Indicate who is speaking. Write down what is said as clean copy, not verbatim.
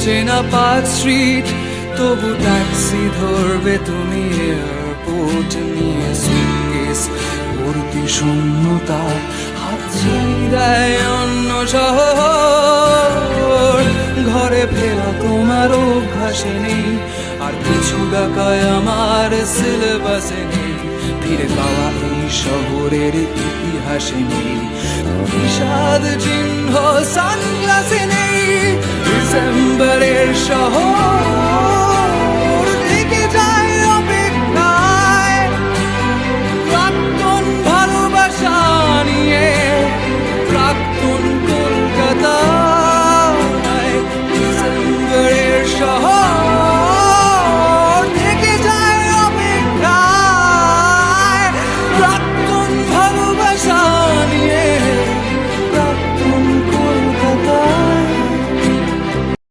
Speaker 1: চেনা park street, তবু taxi ধরবে তুমি এয়ারপোর্ট নিয়ে। সুটকেস ভর্তি শূন্যতা, হাত ছাড়ি দেয় অন্য শহর। ঘরে ফেরা তোমার অভ্যাসে নেই, আর কিছু ডাকায় আমার সিলেবাসে নেই। ফিরে পাওয়া এই শহরের ইতিহাসে নেই, বিষাদ চিহ্ন সানগ্লাসে নেই। ডিসেম্বরের শহর